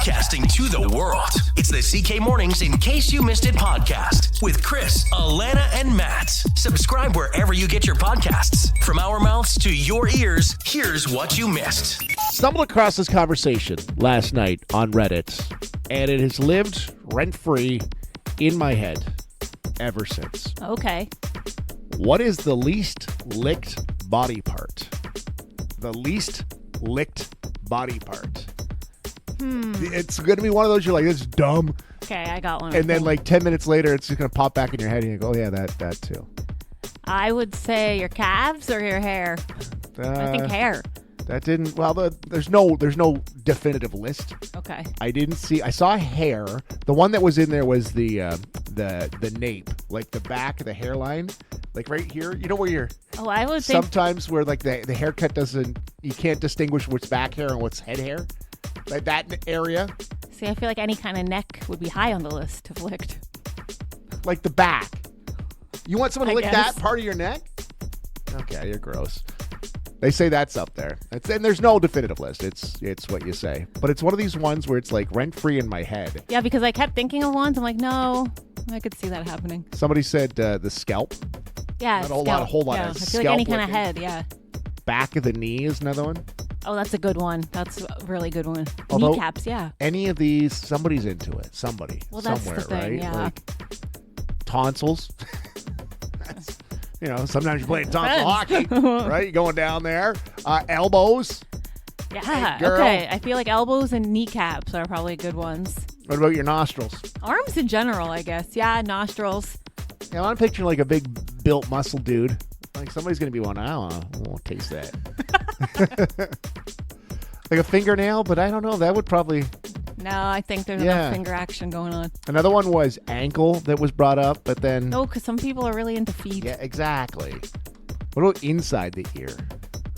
Broadcasting to the world. It's the CK Mornings In Case You Missed It podcast with Chris, Alana, and Matt. Subscribe wherever you get your podcasts. From our mouths to your ears, here's what you missed. Stumbled across this conversation last night on Reddit, and it has lived rent-free in my head ever since. Okay. What is the least licked body part? The least licked body part. It's going to be one of those you're like, this is dumb. Okay, I got one. And then like 10 minutes later, it's just going to pop back in your head and you go, oh yeah, that too. I would say your calves or your hair. I think hair. That didn't, well, there's no definitive list. Okay. I saw hair. The one that was in there was the nape, like the back of the hairline, like right here. You know where you're, I would say sometimes where like the haircut you can't distinguish what's back hair and what's head hair. Like that area. See, I feel like any kind of neck would be high on the list of licked. Like the back. You want someone to lick guess. that part of your neck? Okay, you're gross. They say that's up there. And there's no definitive list. It's what you say. But it's one of these ones where it's like rent-free in my head. Yeah, because I kept thinking of ones. I'm like, no, I could see that happening. Somebody said the scalp. Yeah, Not a whole lot yeah, of I feel scalp like any kind of licking. head, yeah. Back of the knee is another one. Oh, that's a good one. That's a really good one. Although, kneecaps, yeah. Any of these, somebody's into it. Somebody. Well, that's somewhere, the thing, right? yeah. Like tonsils. Sometimes you're playing tonsil hockey, right? You're going down there. Elbows. Yeah, girl. okay. I feel like elbows and kneecaps are probably good ones. What about your nostrils? Arms in general, I guess. Yeah, nostrils. Yeah, I'm picturing like a big built muscle dude. Like somebody's going to be one, I won't taste that. Like a fingernail, but I don't know. That would probably... No, I think there's enough finger action going on. Another one was ankle that was brought up, but then... No, because some people are really into feet. Yeah, exactly. What about inside the ear?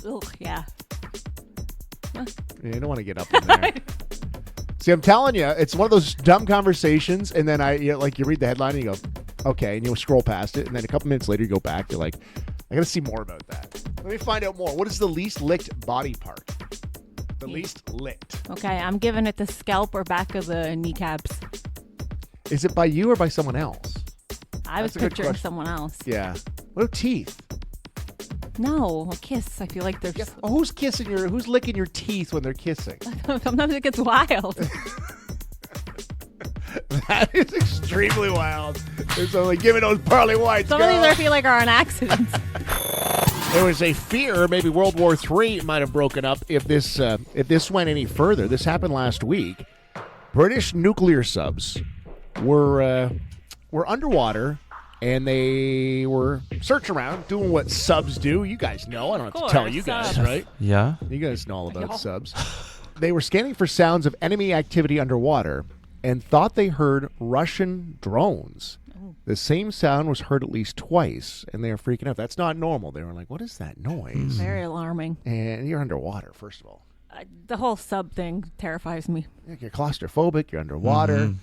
Ugh, yeah. Yeah, you don't want to get up in there. See, I'm telling you, it's one of those dumb conversations, and then you read the headline and you go, okay, and you scroll past it, and then a couple minutes later you go back, you're like, I got to see more about that. Let me find out more. What is the least licked body part? The least licked. Okay, I'm giving it the scalp or back of the kneecaps. Is it by you or by someone else? I was picturing someone else. Yeah. What about teeth? No, a kiss. I feel like there's... Yeah. Oh, who's licking your teeth when they're kissing? Sometimes it gets wild. That is extremely wild. It's only give me those pearly whites. Some of these I feel like are on accidents. There was a fear maybe World War III might have broken up if this went any further. This happened last week. British nuclear subs were underwater, and they were searching around, doing what subs do. You guys know. I don't have to tell you guys, right? Yeah. You guys know all about subs. They were scanning for sounds of enemy activity underwater and thought they heard Russian drones. The same sound was heard at least twice, and they were freaking out. That's not normal. They were like, what is that noise? Very alarming. And you're underwater, first of all. The whole sub thing terrifies me. You're claustrophobic. You're underwater.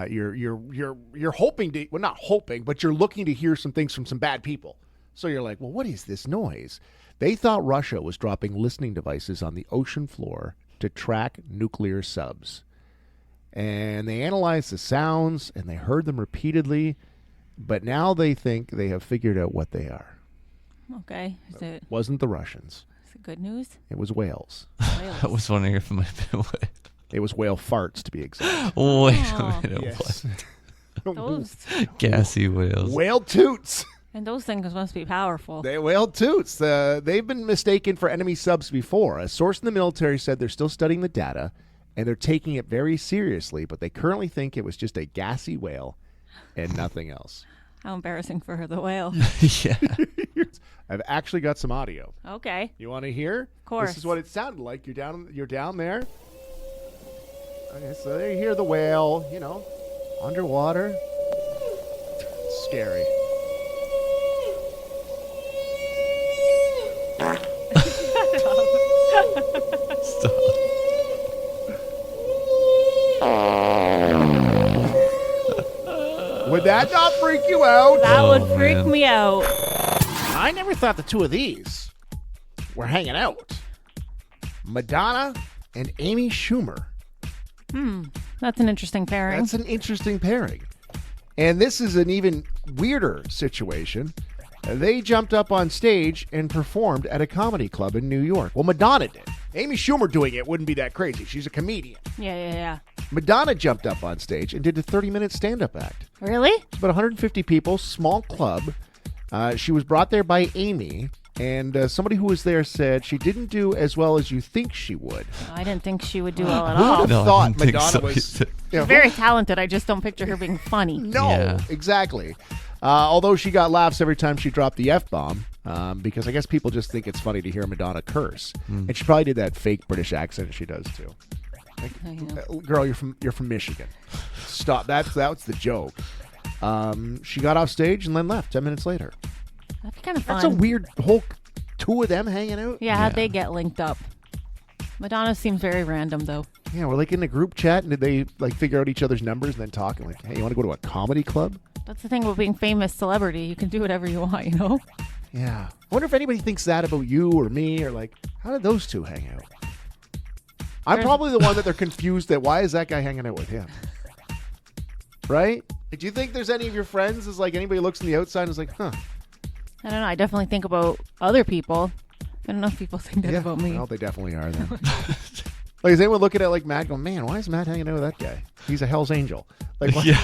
You're hoping to, well, not hoping, but you're looking to hear some things from some bad people. So you're like, well, what is this noise? They thought Russia was dropping listening devices on the ocean floor to track nuclear subs. And they analyzed the sounds, and they heard them repeatedly. But now they think they have figured out what they are. Okay. It wasn't the Russians. Is it good news? It was whales. I was wondering if it might have been whale. It was whale farts, to be exact. Wait a minute. Yes. Those Gassy whales. Whale toots. And those things must be powerful. They whale toots. They've been mistaken for enemy subs before. A source in the military said they're still studying the data, and they're taking it very seriously, but they currently think it was just a gassy whale and nothing else. How embarrassing for the whale. Yeah. I've actually got some audio. Okay. You want to hear? Of course. This is what it sounded like. You're down there. Okay, so there you hear the whale, underwater. It's scary. Stop. Would that not freak you out? That would freak me out. I never thought the two of these were hanging out. Madonna and Amy Schumer. That's an interesting pairing. That's an interesting pairing. And this is an even weirder situation. They jumped up on stage and performed at a comedy club in New York. Well, Madonna did. Amy Schumer doing it wouldn't be that crazy. She's a comedian. Yeah. Madonna jumped up on stage and did a 30-minute stand-up act. Really? It's about 150 people, small club. She was brought there by Amy, and somebody who was there said she didn't do as well as you think she would. I didn't think she would do well at Who all. would have No, I thought didn't think Madonna so was... either. Yeah, who- Very talented. I just don't picture her being funny. No, Yeah. exactly. Although she got laughs every time she dropped the F-bomb, because I guess people just think it's funny to hear Madonna curse. And she probably did that fake British accent she does too. Girl, you're from Michigan. Stop. That's the joke. She got off stage and then left 10 minutes later. That'd be kind of fun. That's a weird whole two of them hanging out. Yeah, how'd they get linked up? Madonna seems very random, though. Yeah, we're like in a group chat, and did they like figure out each other's numbers and then talk and like, hey, you want to go to a comedy club? That's the thing about being famous celebrity. You can do whatever you want, you know? Yeah. I wonder if anybody thinks that about you or me, or like, how did those two hang out? I'm probably the one that they're confused that why is that guy hanging out with him? Right? Do you think there's any of your friends is like anybody looks on the outside and is like, huh? I don't know. I definitely think about other people. I don't know if people think that about me. Well, they definitely are then. Like, is anyone looking at like Matt going, man, why is Matt hanging out with that guy? He's a Hell's Angel. Like, what? Yeah.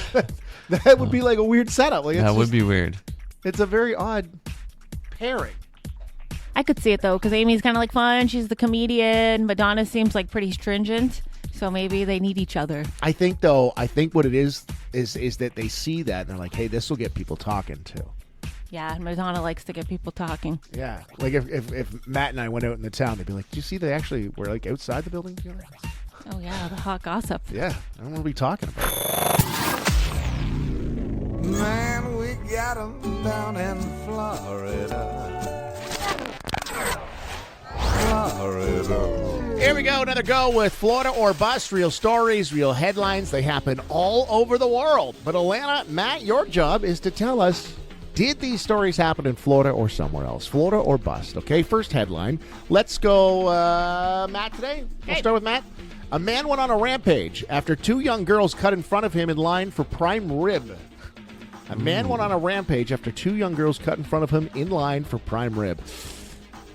That would be like a weird setup. Like, That would be weird. It's a very odd pairing. I could see it, though, because Amy's kind of like fun. She's the comedian. Madonna seems like pretty stringent. So maybe they need each other. I think what it is that they see that and they're like, hey, this will get people talking too. Yeah, Madonna likes to get people talking. Yeah. Like if Matt and I went out in the town, they'd be like, do you see they actually were like outside the building together? Oh, yeah, the hot gossip. Yeah. I don't want to be talking about it. Man, we got 'em down in Florida. Here we go. Another go with Florida or Bust. Real stories, real headlines. They happen all over the world. But Alana, Matt, your job is to tell us, did these stories happen in Florida or somewhere else? Florida or Bust. Okay, first headline. Let's go, Matt, today. We'll start with Matt. A man went on a rampage after two young girls cut in front of him in line for prime rib. A man went on a rampage after two young girls cut in front of him in line for prime rib.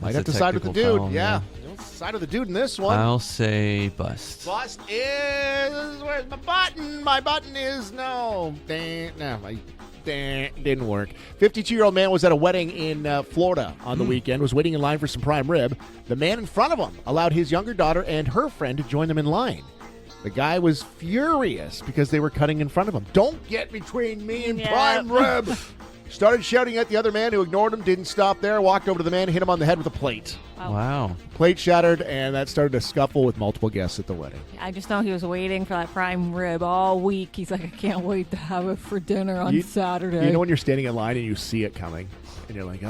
Might have to side with the dude. technical foul, Yeah. yeah. Side with the dude in this one. I'll say bust. Bust is... Where's my button? My button is... No. Didn't work. 52-year-old man was at a wedding in Florida on the weekend, was waiting in line for some prime rib. The man in front of him allowed his younger daughter and her friend to join them in line. The guy was furious because they were cutting in front of him. Don't get between me and prime rib. Started shouting at the other man who ignored him, didn't stop there, walked over to the man, hit him on the head with a plate. Wow. Plate shattered, and that started a scuffle with multiple guests at the wedding. I just know he was waiting for that prime rib all week. He's like, I can't wait to have it for dinner on Saturday. You know when you're standing in line and you see it coming, and you're like,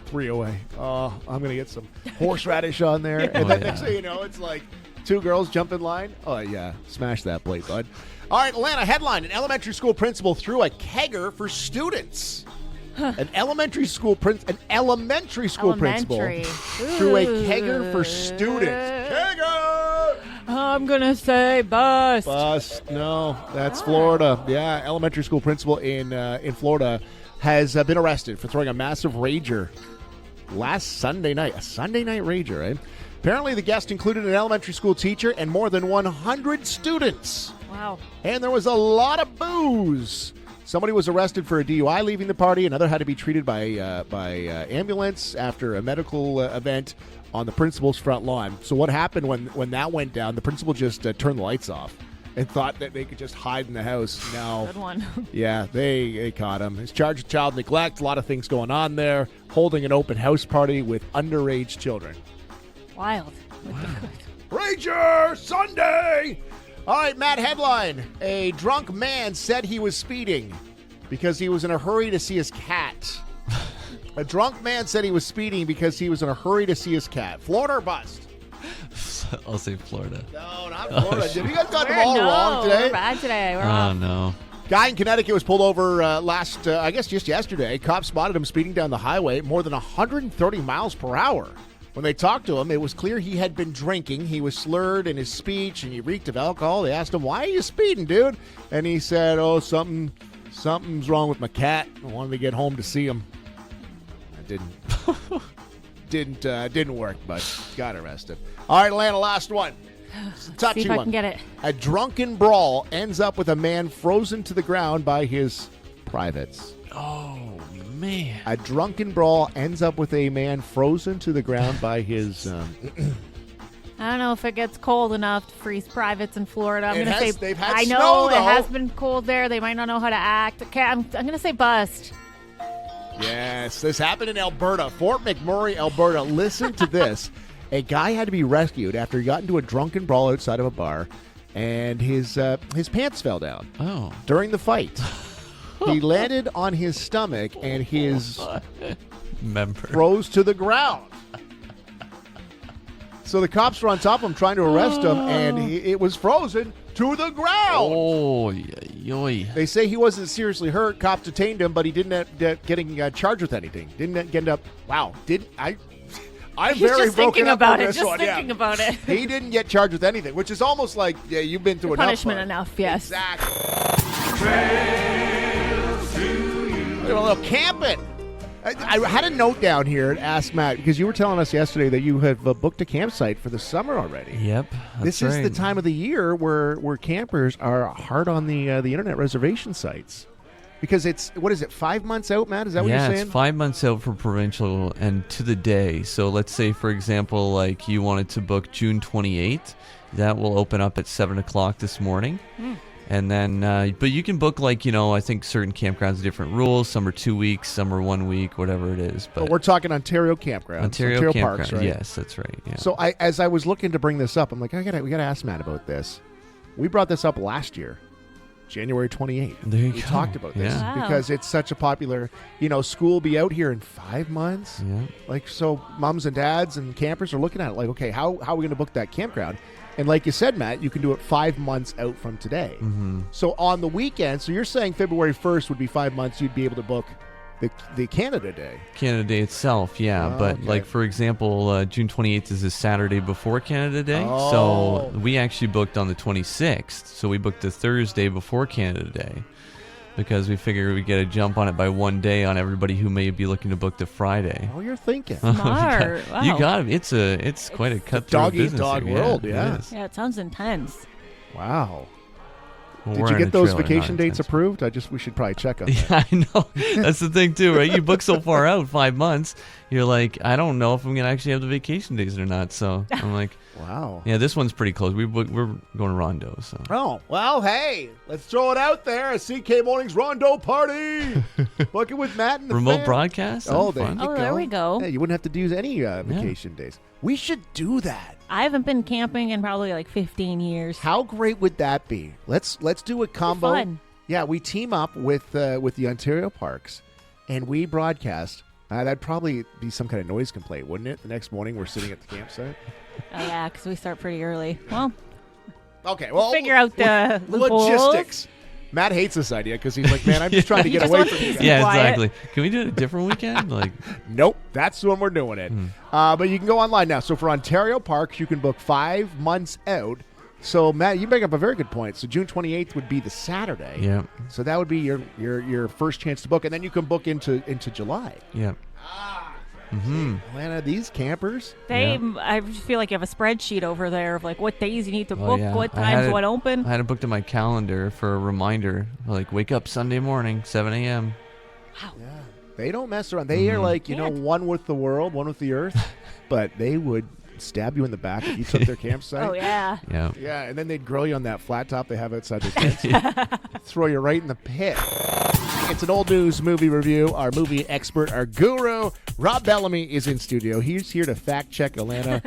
3 away. Oh, I'm going to get some horseradish on there. And then next thing you know, it's like two girls jump in line. Oh, yeah. Smash that plate, bud. All right, Atlanta headline. An elementary school principal threw a kegger for students. An elementary school principal threw a kegger for students. Kegger! I'm going to say bust. Bust. No, that's Florida. Yeah, elementary school principal in Florida has been arrested for throwing a massive rager last Sunday night. A Sunday night rager, right? Apparently, the guest included an elementary school teacher and more than 100 students. Wow. And there was a lot of booze. Somebody was arrested for a DUI leaving the party. Another had to be treated by ambulance after a medical event on the principal's front lawn. So what happened when that went down, the principal just turned the lights off and thought that they could just hide in the house. No. Good one. Yeah, they caught him. He's charged with child neglect. A lot of things going on there. Holding an open house party with underage children. Wild. Rager Sunday! All right, Matt, headline. A drunk man said he was speeding because he was in a hurry to see his cat. A drunk man said he was speeding because he was in a hurry to see his cat. Florida or bust? I'll say Florida. No, not Florida. Did you guys got them all wrong today? We're bad today. We're Oh, off. no. Guy in Connecticut was pulled over just yesterday. Cops spotted him speeding down the highway at more than 130 miles per hour. When they talked to him, it was clear he had been drinking. He was slurred in his speech, and he reeked of alcohol. They asked him, "Why are you speeding, dude?" And he said, "Oh, something's wrong with my cat. I wanted to get home to see him." It didn't work, but got arrested. All right, Atlanta, last one. It's a touchy See if I one. can get it. A drunken brawl ends up with a man frozen to the ground by his privates. Oh, man. A drunken brawl ends up with a man frozen to the ground by his. I don't know if it gets cold enough to freeze privates in Florida. I'm It going to has- say. they've had I know snow, it though. has been cold there. They might not know how to act. Okay, I'm going to say bust. Yes, this happened in Alberta, Fort McMurray, Alberta. Listen to this. A guy had to be rescued after he got into a drunken brawl outside of a bar, and his pants fell down Oh. during the fight. He landed on his stomach, and his Member. froze to the ground. So the cops were on top of him trying to arrest him, and it was frozen to the ground. Oh, yoy. They say he wasn't seriously hurt. Cops detained him, but he didn't end up getting charged with anything. Didn't end up. Wow. I'm He's very just broken thinking up about on it. this Just one. thinking about it. He didn't get charged with anything, which is almost like, yeah, you've been through Punishment enough. enough, yes. Exactly. A little camping. I had a note down here to ask Matt, because you were telling us yesterday that you have booked a campsite for the summer already. Yep. This is the time of the year where campers are hard on the internet reservation sites. Because it's, 5 months out, Matt? Is that what you're saying? Yeah, it's 5 months out for provincial and to the day. So let's say, for example, like you wanted to book June 28th. That will open up at 7 o'clock this morning. And then, but you can book I think certain campgrounds have different rules. Some are 2 weeks, some are 1 week, whatever it is. But we're talking Ontario campgrounds. Ontario Parks, campground. right? Yes, that's right. Yeah. So as I was looking to bring this up, I'm like, we got to ask Matt about this. We brought this up last year, January 28th. There you we go. talked about this Yeah. Wow. because it's such a popular, school will be out here in 5 months. Yeah. So moms and dads and campers are looking at it like, okay, how are we going to book that campground? And like you said, Matt, you can do it 5 months out from today. Mm-hmm. So on the weekend, so you're saying February 1st would be 5 months, you'd be able to book the Canada Day. Canada Day itself, yeah. Oh, but okay. for example, June 28th is the Saturday before Canada Day. Oh. So we actually booked on the 26th. So we booked the Thursday before Canada Day because we figured we'd get a jump on it by 1 day on everybody who may be looking to book the Friday. Oh, you're thinking. Smart. Wow. You got it. It's quite a cutthroat dog-eat-dog business here. world, it yeah. is. Yeah, it sounds intense. Wow. Well, Did we're you in get a those trailer, vacation not dates intense. approved? We should probably check on that. Yeah, I know. That's the thing too, right? You book so far out, 5 months. You're like, I don't know if I'm gonna actually have the vacation days or not. So I'm like, Wow. yeah, this one's pretty close. We're going to Rondo. So Oh, well, hey, let's throw it out there. A CK Mornings Rondo party. Booking with Matt and the remote fam. broadcast. Oh, That'd be there fun. you Oh, there we go. Yeah, you wouldn't have to use any vacation days. We should do that. I haven't been camping in probably like 15 years. How great would that be? Let's do a combo. fun. Yeah, we team up with the Ontario Parks, and we broadcast. That'd probably be some kind of noise complaint, wouldn't it? The next morning, we're sitting at the campsite. Oh, yeah, because we start pretty early. Well, Okay, well, figure out the loopholes. logistics. Matt hates this idea because he's like, man, I'm just trying to He get just away wants from peace you and guys. Yeah, quiet. exactly. Can we do it a different weekend? Like, Nope, that's when we're doing it. But you can go online now. So for Ontario Parks, you can book 5 months out. So Matt, you bring up a very good point. So June 28th would be the Saturday. yeah, So that would be your first chance to book, and then you can book into July. yeah. Atlanta, these campers. I just feel like you have a spreadsheet over there of like what days you need to Oh, book, yeah. what I had times, it- what open. I had it booked in my calendar for a reminder. Like, wake up Sunday morning, 7 a.m. They don't mess around. They are like, one with the world, one with the earth, but they would stab you in the back if you took their campsite. Oh, yeah. Yeah. Yeah, and then they'd grill you on that flat top they have outside their tent. Throw you right in the pit. It's an old news movie review. Our movie expert, our guru, Rob Bellamy, is in studio. He's here to fact check Atlanta.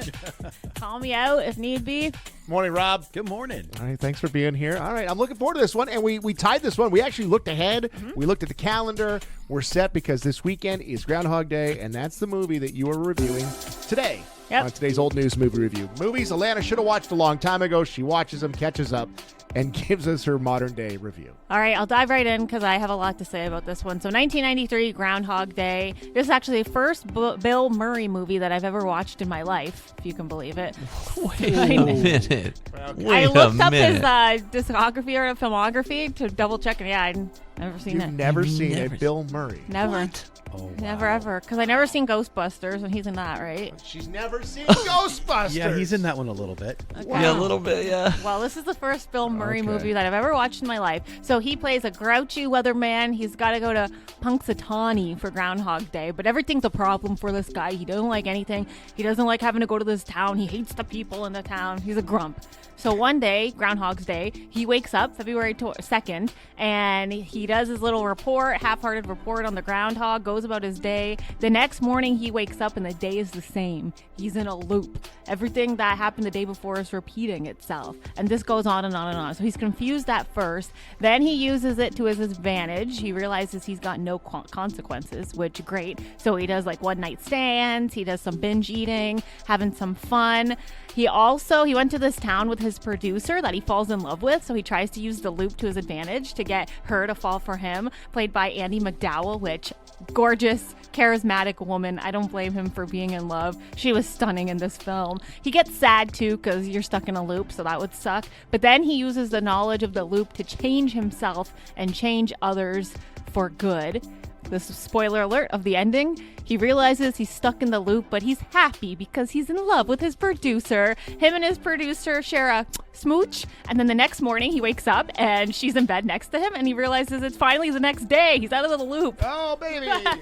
Call me out if need be. Morning, Rob. Good morning. All right, thanks for being here. All right, I'm looking forward to this one, and we tied this one. We actually looked ahead. We looked at the calendar. We're set because this weekend is Groundhog Day, and that's the movie that you are reviewing today Yep. On today's old news movie review. Movies Alana should have watched a long time ago. She watches them, catches up, and gives us her modern day review. All right, I'll dive right in because I have a lot to say about this one. So 1993, Groundhog Day. This is actually the first Bill Murray movie that I've ever watched in my life, if you can believe it. Wait a minute. I looked up his discography or filmography to double check, and yeah, I'd never seen it. You've never seen a Bill Murray. Never. What? Oh, wow. Never, ever. Because I never seen Ghostbusters, and he's in that, right? She's never seen Ghostbusters. Yeah, he's in that one a little bit. Okay. Yeah, a little bit, yeah. Well, this is the first Bill Murray Okay. movie that I've ever watched in my life. So he plays a grouchy weatherman. He's got to go to Punxsutawney for Groundhog Day, but everything's a problem for this guy. He doesn't like anything. He doesn't like having to go to this town. He hates the people in the town. He's a grump. So one day, Groundhog's Day, he wakes up February 2nd, and he does his little report, half-hearted report on the groundhog, goes about his day. The next morning, he wakes up, and the day is the same. He's in a loop. Everything that happened the day before is repeating itself. And this goes on and on and on. So he's confused at first. Then he uses it to his advantage. He realizes he's got no consequences, which great. So he does like one-night stands. He does some binge eating, having some fun. He went to this town with his producer that he falls in love with, so he tries to use the loop to his advantage to get her to fall for him, played by Andie MacDowell, which, gorgeous, charismatic woman. I don't blame him for being in love. She was stunning in this film. He gets sad, too, because you're stuck in a loop, so that would suck. But then he uses the knowledge of the loop to change himself and change others for good. This is spoiler alert of the ending. He realizes he's stuck in the loop, but he's happy because he's in love with his producer. Him and his producer share a smooch, and then the next morning he wakes up and she's in bed next to him, and he realizes it's finally the next day. He's out of the loop. Oh, baby. I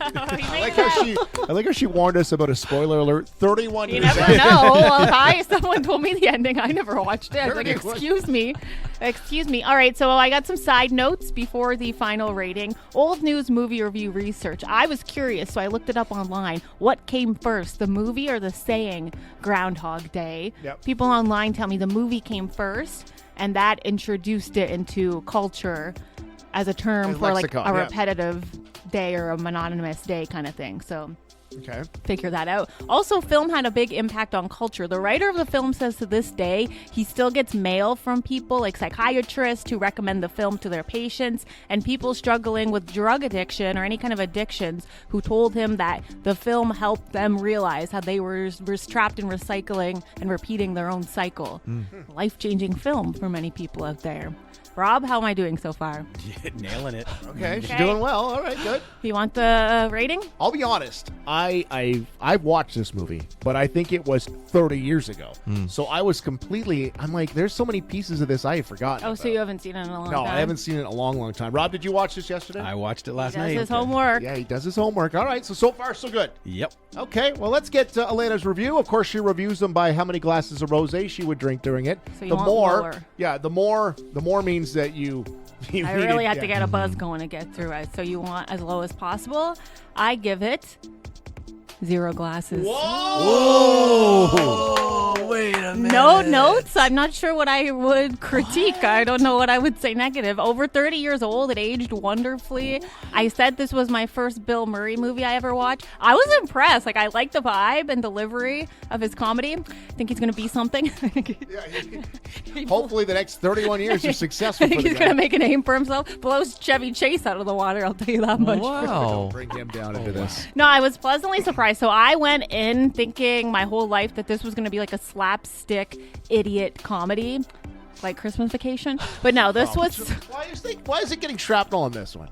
I like how she warned us about a spoiler alert 31 You years never after. know. Well, someone told me the ending. I never watched it. I was like, 31. excuse me. All right, so I got some side notes before the final rating. Old news movie review research. I was curious, so I looked it up online. What came first, the movie or the saying Groundhog Day? Yep. People online tell me the movie came first, and that introduced it into culture as a term As for lexicon, like a yeah. repetitive day or a monotonous day kind of thing. So Okay. figure that out. Also, film had a big impact on culture. The writer of the film says to this day, he still gets mail from people like psychiatrists who recommend the film to their patients, and people struggling with drug addiction or any kind of addictions who told him that the film helped them realize how they were trapped in recycling and repeating their own cycle. Life-changing film for many people out there. Rob, how am I doing so far? Nailing it. Okay. She's Okay. doing well. All right, good. You want the rating? I'll be honest. I've watched this movie, but I think it was 30 years ago. So I was completely. I'm like, there's so many pieces of this I have forgotten. Oh, so about. you haven't seen it in a long No, time? I haven't seen it in a long, long time. Rob, did you watch this yesterday? I watched it last He does night. his homework. Yeah, he does his homework. All right, so far so good. Yep. Okay, well, let's get to Elena's review. Of course, she reviews them by how many glasses of rosé she would drink during it. So you want lower. Yeah, the more means that you I really had to get a buzz going to get through it. So you want as low as possible. I give it 0 glasses. Oh, wait a minute. No notes. I'm not sure what I would critique. I don't know what I would say negative. Over 30 years old, it aged wonderfully. I said this was my first Bill Murray movie I ever watched. I was impressed. Like, I like the vibe and delivery of his comedy. I think he's going to be something. Hopefully, the next 31 years are I successful think for the he's guy. going to make a name for himself. Blows Chevy Chase out of the water, I'll tell you that much. Wow. Bring him down into this. No, I was pleasantly surprised. So I went in thinking my whole life that this was going to be like a slapstick idiot comedy, like Christmas Vacation. But no, this was... Why is it getting shrapnel on this one?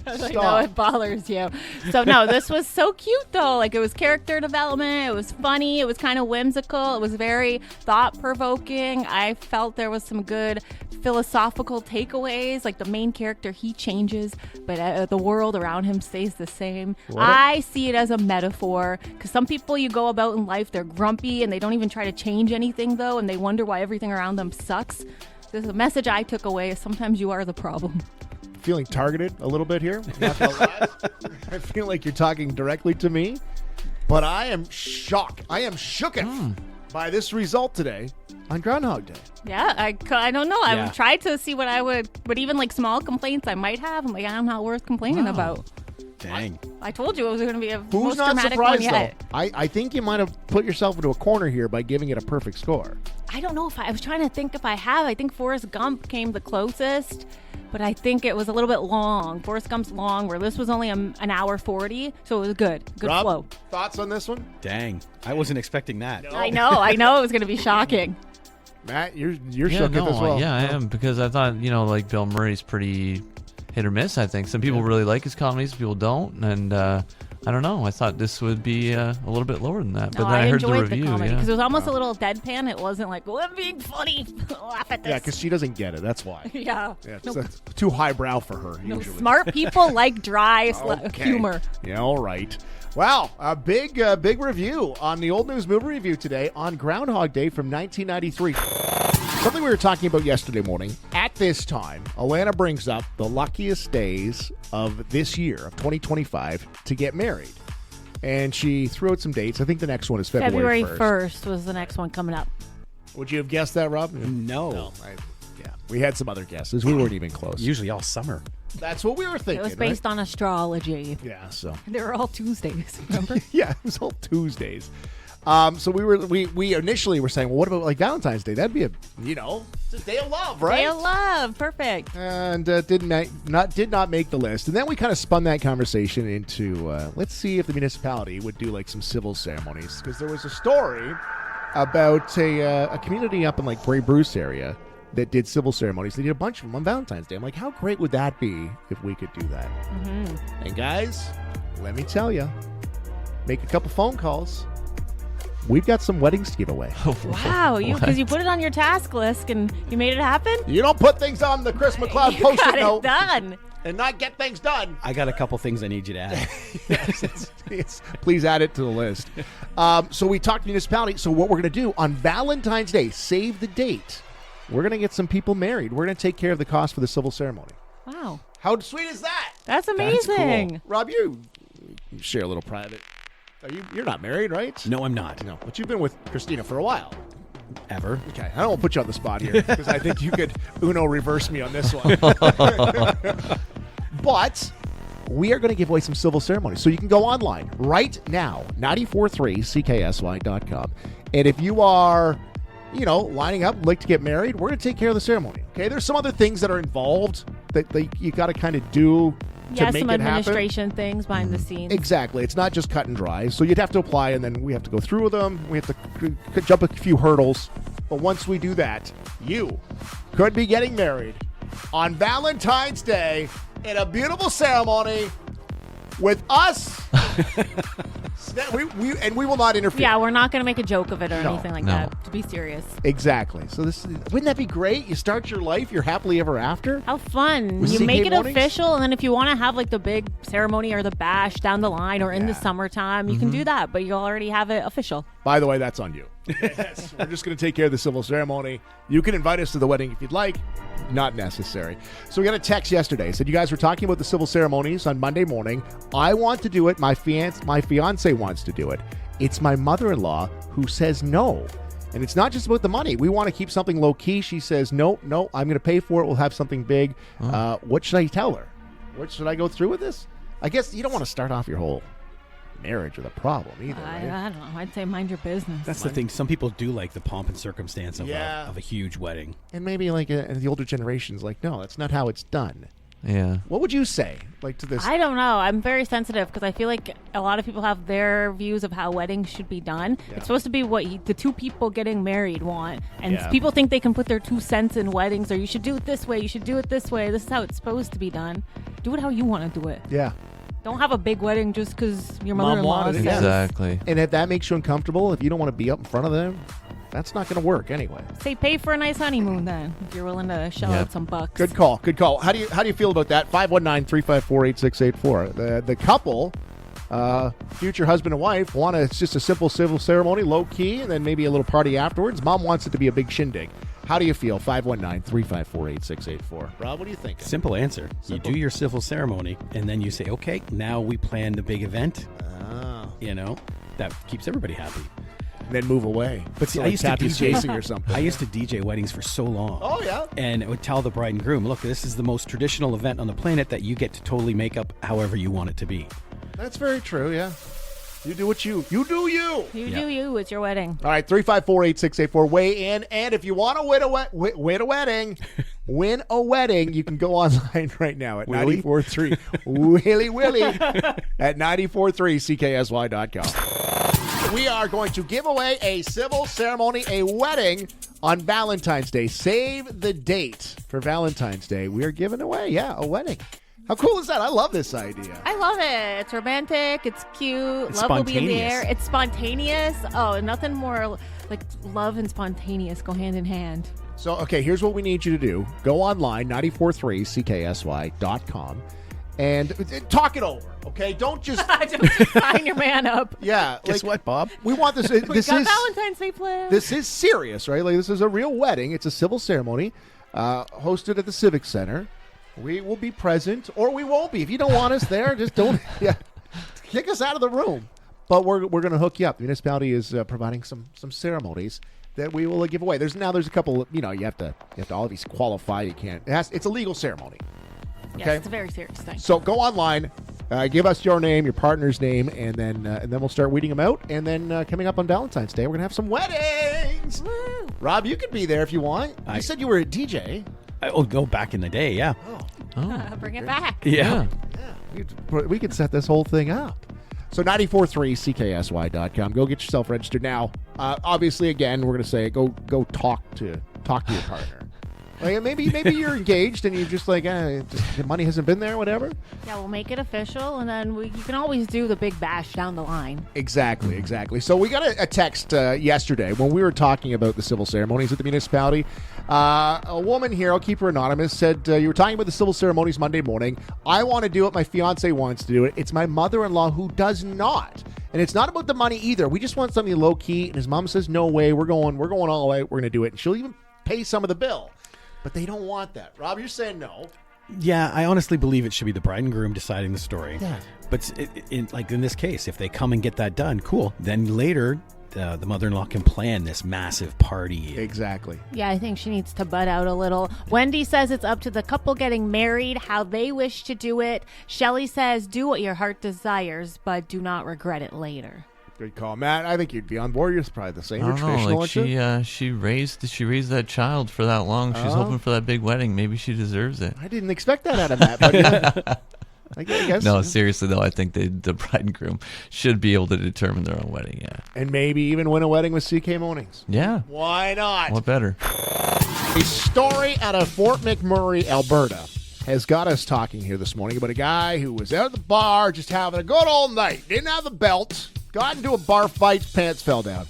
I know Stop. it bothers you. So no, this was so cute though. Like, it was character development. It was funny. It was kind of whimsical. It was very thought-provoking. I felt there was some good philosophical takeaways. Like, the main character, he changes, but the world around him stays the same. I see it as a metaphor, because some people you go about in life, they're grumpy and they don't even try to change anything though, and they wonder why everything around them sucks. This is a message I took away. Is sometimes you are the problem. Feeling targeted a little bit here. Not gonna lie. I feel like you're talking directly to me, but I am shocked. I am shooketh by this result today on Groundhog Day. Yeah, I don't know. Yeah. I've tried to see what I would, but even like small complaints I might have, I'm like, I'm not worth complaining about. Dang. I told you it was going to be a Who's most not dramatic one surprised, though? yet. I think you might have put yourself into a corner here by giving it a perfect score. I don't know if I was trying to think if I have. I think Forrest Gump came the closest, but I think it was a little bit long. Forrest Gump's long, where this was only an hour 40, so it was good. Good Rob, flow. thoughts on this one? Dang. I wasn't expecting that. I know it was going to be shocking. Matt, you're Yeah, shook at this well. yeah, I am, because I thought, like Bill Murray's pretty hit or miss, I think. Some people really like his comedy, some people don't, and I don't know. I thought this would be a little bit lower than that, but No, then I heard enjoyed the review. comedy Yeah. because it was almost a little deadpan. It wasn't like, well, I'm being funny. Laugh at this. Yeah, because she doesn't get it. That's why. Yeah. Yeah, No, that's too highbrow for her, no, usually. smart people like dry Okay. humor. Yeah, all right. Wow, a big review on the Old News Movie Review today on Groundhog Day from 1993. Something we were talking about yesterday morning. At this time, Alana brings up the luckiest days of this year, of 2025, to get married. And she threw out some dates. I think the next one is February 1st was the next one coming up. Would you have guessed that, Rob? No. Yeah, we had some other guesses. We weren't even close. Usually all summer. That's what we were thinking. It was based on astrology. Yeah, so They were all Tuesdays, remember? yeah, it was all Tuesdays. So we initially were saying, well, what about like Valentine's Day? That'd be it's a day of love, right? Day of love. Perfect. And did not make the list. And then we kind of spun that conversation into let's see if the municipality would do like some civil ceremonies, because there was a story about a community up in like Bray Bruce area that did civil ceremonies. They did a bunch of them on Valentine's Day. I'm like, how great would that be if we could do that? Mm-hmm. And guys, let me tell you, make a couple phone calls. We've got some weddings to give away. Wow, because you put it on your task list and you made it happen? You don't put things on the Chris McLeod You post-it got it note done. and not get things done. I got a couple things I need you to add. Yes, please add it to the list. So we talked municipality. So what we're going to do on Valentine's Day, save the date. We're going to get some people married. We're going to take care of the cost for the civil ceremony. Wow. How sweet is that? That's amazing. cool. Rob, you share a little private. You're not married, right? No, I'm not. No, but you've been with Christina for a while. Ever. Okay, I don't want to put you on the spot here because I think you could Uno reverse me on this one. But we are going to give away some civil ceremonies. So you can go online right now, 943CKSY.com. And if you are, lining up, like to get married, we're going to take care of the ceremony. Okay, there's some other things that are involved that you got to kind of do to Yeah, make some it happen. administration things behind the scenes. Exactly. It's not just cut and dry. So you'd have to apply, and then we have to go through them. We have to jump a few hurdles. But once we do that, you could be getting married on Valentine's Day in a beautiful ceremony with us. we will not interfere. Yeah, we're not going to make a joke of it or No. anything like No. that. To be serious. Exactly. So wouldn't that be great? You start your life, you're happily ever after. How fun. With You CK make it Mornings? official, and then if you want to have like the big ceremony or the bash down the line or in the summertime, you can do that, but you'll already have it official. By the way, that's on you. Yes, we're just going to take care of the civil ceremony. You can invite us to the wedding if you'd like. Not necessary. So we got a text yesterday. Said you guys were talking about the civil ceremonies on Monday morning. I want to do it. My fiance wants to do it. It's my mother-in-law who says no. And it's not just about the money. We want to keep something low-key. She says, no, I'm going to pay for it. We'll have something big. What should I tell her? Should I go through with this? I guess you don't want to start off your whole marriage with a problem either, right? I don't know. I'd say mind your business. That's the thing. Some people do like the pomp and circumstance of, Yeah. of a huge wedding. And maybe like the older generation's like, no, that's not how it's done. Yeah. What would you say, like to this? I don't know. I'm very sensitive because I feel like a lot of people have their views of how weddings should be done. Yeah. It's supposed to be what the two people getting married want. And Yeah. people think they can put their 2 cents in weddings, or you should do it this way, you should do it this way. This is how it's supposed to be done. Do it how you want to do it. Yeah. Don't have a big wedding just because your Mom mother-in-law wanted it, says. yeah. Exactly. And if that makes you uncomfortable, if you don't want to be up in front of them, that's not going to work anyway. Say pay for a nice honeymoon then, if you're willing to shell Yeah. out some bucks. Good call. How do you feel about that? 519-354-8684. The couple, future husband and wife, it's just a simple civil ceremony, low key, and then maybe a little party afterwards. Mom wants it to be a big shindig. How do you feel? 519-354-8684. Rob, what do you think? Simple answer. Simple. You do your civil ceremony, and then you say, okay, now we plan the big event. Oh. That keeps everybody happy. and then move away. But see, So I like used to Tappy's DJ chasing or something. I used to DJ weddings for so long. Oh, yeah? And it would tell the bride and groom, look, this is the most traditional event on the planet that you get to totally make up however you want it to be. That's very true, yeah. You do what you do you. You do you. It's your wedding. All right, 354-8684. Weigh in. And if you want to win a wedding, win a wedding, you can go online right now at Willie? 94.3 Willy at 94.3 CKSY.com. We are going to give away a civil ceremony, a wedding on Valentine's Day. Save the date for Valentine's Day. We are giving away, a wedding. How cool is that? I love this idea. I love it. It's romantic. It's cute. It's love will be in the spontaneous. air. It's spontaneous. Oh, nothing more like love and spontaneous go hand in hand. So, okay, here's what we need you to do. Go online, 94.3 CKSY.com, and talk it over, okay? Don't just... Just sign your man up. Yeah. Guess what, Bob? We want this... We this got is Valentine's Day plans. This is serious, right? Like, this is a real wedding. It's a civil ceremony hosted at the Civic Center. We will be present, or we won't be. If you don't want us there, just don't... kick us out of the room. But we're going to hook you up. The municipality is providing some ceremonies that we will give away. There's a couple. You have to all these qualify. You can't. It's a legal ceremony. Yes, Okay. it's a very serious thing. So go online, give us your name, your partner's name, and then we'll start weeding them out. And then coming up on Valentine's Day, we're gonna have some weddings. Woo. Rob, you could be there if you want. You said you were a DJ. Go back in the day, yeah. Bring it back. Yeah. We could set this whole thing up. So 94.3 CKSY.com. Go get yourself registered now. Obviously, again, we're going to say go talk to your partner. Like, maybe you're engaged and you're just like, the money hasn't been there, whatever. Yeah, we'll make it official, and then you can always do the big bash down the line. Exactly. So we got a text yesterday when we were talking about the civil ceremonies at the municipality. A woman here, I'll keep her anonymous, said, you were talking about the civil ceremonies Monday morning. I want to do it. My fiance wants to do it. It's my mother-in-law who does not. And it's not about the money either. We just want something low-key. And his mom says, no way. We're going all out. We're going to do it. And she'll even pay some of the bill. But they don't want that. Rob, you're saying no. Yeah, I honestly believe it should be the bride and groom deciding the story. Yeah. But in this case, if they come and get that done, cool. Then later, the mother-in-law can plan this massive party. Exactly. Yeah, I think she needs to butt out a little. Wendy says it's up to the couple getting married, how they wish to do it. Shelley says, do what your heart desires, but do not regret it later. Good call, Matt. I think you'd be on board. You're probably the same. I You're don't know. traditional, Like aren't you? she raised that child for that long. She's hoping for that big wedding. Maybe she deserves it. I didn't expect that out of Matt. But I guess. No, seriously though, I think the bride and groom should be able to determine their own wedding. Yeah. And maybe even win a wedding with CK Mornings. Yeah. Why not? What better? A story out of Fort McMurray, Alberta, has got us talking here this morning about a guy who was out at the bar just having a good old night. Didn't have the belt. Got into a bar fight. Pants fell down.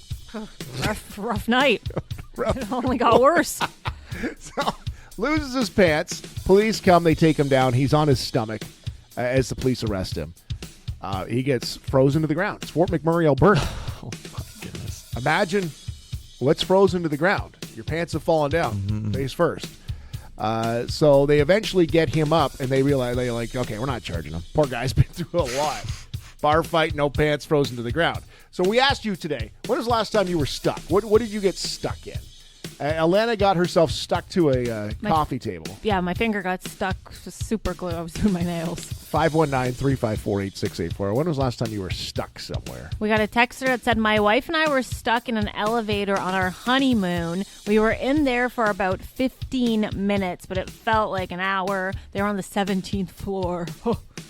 Rough night. It only got worse. So, loses his pants. Police come. They take him down. He's on his stomach as the police arrest him. He gets frozen to the ground. It's Fort McMurray, Alberta. Oh my goodness. Imagine what's frozen to the ground. Your pants have fallen down, face first. So they eventually get him up, and they realize, they're like, okay, we're not charging him. Poor guy's been through a lot. Bar fight, no pants, frozen to the ground. So we asked you today, when was the last time you were stuck? What did you get stuck in? Alana got herself stuck to a coffee table. Yeah, my finger got stuck with super glue. I was doing my nails. 519-354-8684. When was the last time you were stuck somewhere? We got a texter that said, my wife and I were stuck in an elevator on our honeymoon. We were in there for about 15 minutes, but it felt like an hour. They were on the 17th floor.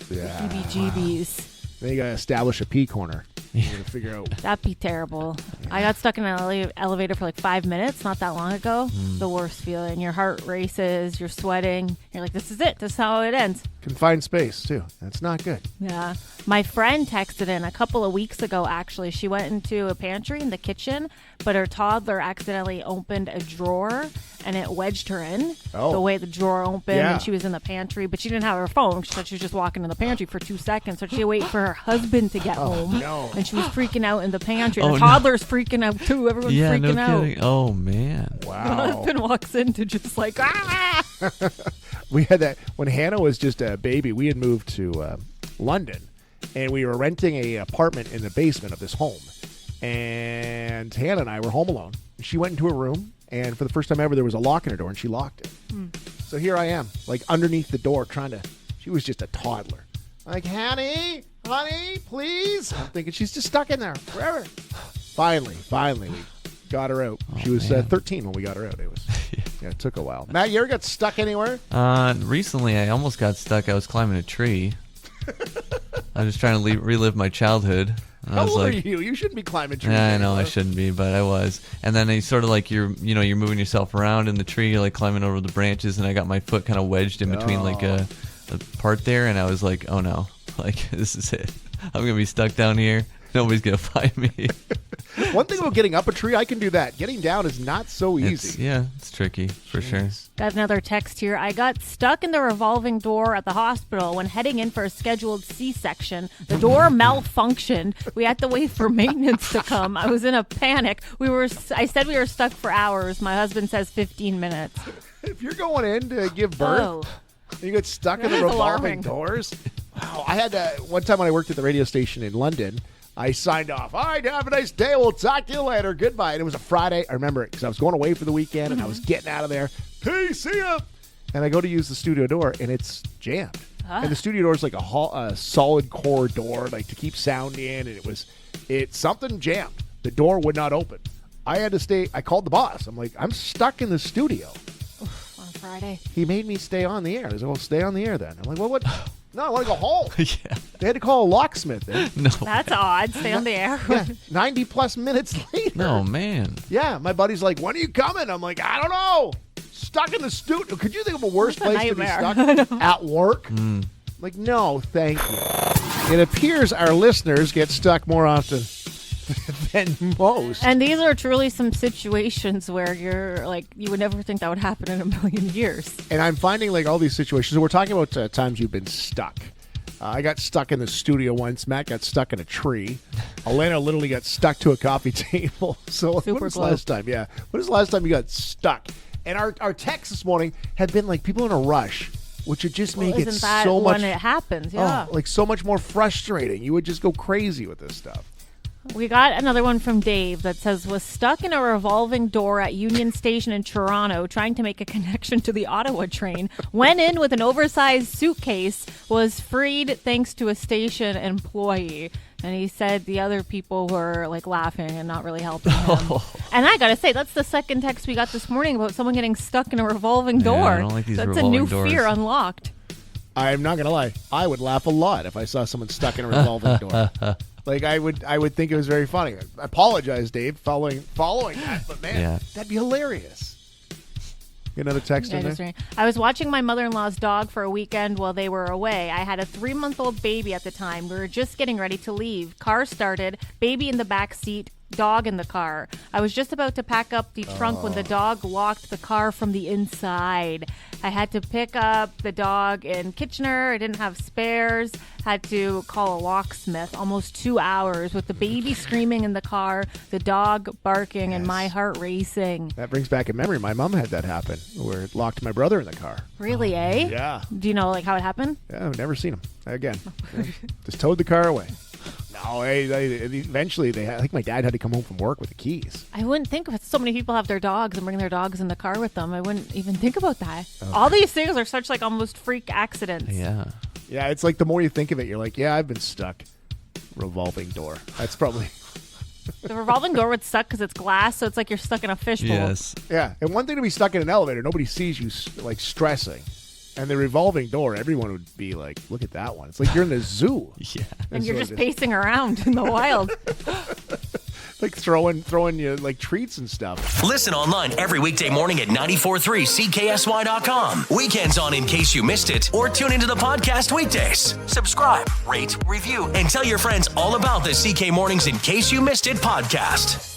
Yeah. GBGBs. Then you got to establish a pee corner. You got to figure out. That'd be terrible. I got stuck in an elevator for like 5 minutes not that long ago. The worst feeling. Your heart races. You're sweating. You're like, this is it. This is how it ends. Confined space, too. That's not good. Yeah. My friend texted in a couple of weeks ago, actually. She went into a pantry in the kitchen, but her toddler accidentally opened a drawer and it wedged her in. Oh. The way the drawer opened, Yeah. and she was in the pantry, but she didn't have her phone. She thought she was just walking in the pantry for 2 seconds. So she waited for her husband to get home. no. And she was freaking out in the pantry. Oh, The no. toddler's freaking out too. Everyone's Yeah, freaking no out. kidding. Oh man. The Wow. husband walks in to just like, ah! We had that when Hannah was just a baby. We had moved to London, and we were renting a apartment in the basement of this home. and Hannah and I were home alone. She went into her room, and for the first time ever, there was a lock in her door, and she locked it. So here I am, like underneath the door, she was just a toddler. Like, honey, please. I'm thinking she's just stuck in there forever. Finally, we got her out. She was 13 when we got her out. It was, it took a while. Matt, you ever got stuck anywhere? Recently, I almost got stuck. I was climbing a tree. I was trying to relive my childhood. How old are you? You shouldn't be climbing trees. Yeah, I know I shouldn't be, but I was. And then I sort of like you're moving yourself around in the tree, you're like climbing over the branches, and I got my foot kind of wedged in between like a part there, and I was like, oh no, like this is it. I'm gonna be stuck down here. Nobody's gonna find me. One thing about getting up a tree, I can do that. Getting down is not so easy. It's tricky for sure. Got another text here. I got stuck in the revolving door at the hospital when heading in for a scheduled C-section. The door malfunctioned. We had to wait for maintenance to come. I was in a panic. I said we were stuck for hours. My husband says 15 minutes. If you're going in to give birth, you get stuck in the revolving doors. Wow. I had one time when I worked at the radio station in London, I signed off. All right, have a nice day. We'll talk to you later. Goodbye. And it was a Friday. I remember it because I was going away for the weekend and I was getting out of there. Hey, see ya. And I go to use the studio door and it's jammed. And the studio door is like a solid core door, like to keep sound in. And something jammed. The door would not open. I had to stay. I called the boss. I'm like, I'm stuck in the studio. On Friday. He made me stay on the air. He said, well, stay on the air then. I'm like, well, what? No, I want to go home. Yeah. They had to call a locksmith. No. That's odd. Stay on the air. 90 plus minutes later. No, man. Yeah, my buddy's like, when are you coming? I'm like, I don't know. Stuck in the studio. Could you think of a worse place to be stuck? At work? Like, no, thank you. It appears our listeners get stuck more often than most. And these are truly some situations where you're like, you would never think that would happen in a million years. And I'm finding like all these situations. So we're talking about times you've been stuck. I got stuck in the studio once. Matt got stuck in a tree. Elena literally got stuck to a coffee table. So when was the last time? Yeah. When was the last time you got stuck? And our text this morning had been like people in a rush, which would just make it so much. When it happens, yeah. Like so much more frustrating. You would just go crazy with this stuff. We got another one from Dave that says, was stuck in a revolving door at Union Station in Toronto trying to make a connection to the Ottawa train. Went in with an oversized suitcase, was freed thanks to a station employee. And he said the other people were like laughing and not really helping him. And I got to say, that's the second text we got this morning about someone getting stuck in a revolving door. I don't like these That's revolving a new doors. fear unlocked. I'm not going to lie. I would laugh a lot if I saw someone stuck in a revolving door. Like I would think it was very funny. I apologize, Dave, following that, but man, that'd be hilarious. Get another text in there. I was watching my mother-in-law's dog for a weekend while they were away. I had a 3-month-old baby at the time. We were just getting ready to leave. Car started, baby in the back seat, dog in the car. I was just about to pack up the trunk when the dog locked the car from the inside. I had to pick up the dog in Kitchener. I didn't have spares. Had to call a locksmith. Almost 2 hours with the baby screaming in the car, the dog barking, and my heart racing. That brings back a memory. My mom had that happen where it locked my brother in the car. Really, eh? Yeah. Do you know like how it happened? Yeah, I've never seen him. Again. Just towed the car away. No, eventually I think my dad had to come home from work with the keys. I wouldn't think of it. So many people have their dogs and bring their dogs in the car with them. I wouldn't even think about that. All these things are such like almost freak accidents. Yeah. Yeah, it's like the more you think of it, you're like, yeah, I've been stuck. Revolving door. That's probably... The revolving door would suck because it's glass, so it's like you're stuck in a fishbowl. Yes. Yeah, and one thing to be stuck in an elevator, nobody sees you like stressing. And the revolving door, everyone would be like, look at that one. It's like you're in the zoo. Yeah. And you're just pacing around in the wild. Like throwing you like treats and stuff. Listen online every weekday morning at 94.3 CKSY.com. Weekends on in case you missed it, or tune into the podcast weekdays. Subscribe, rate, review, and tell your friends all about the CK Mornings in case you missed it podcast.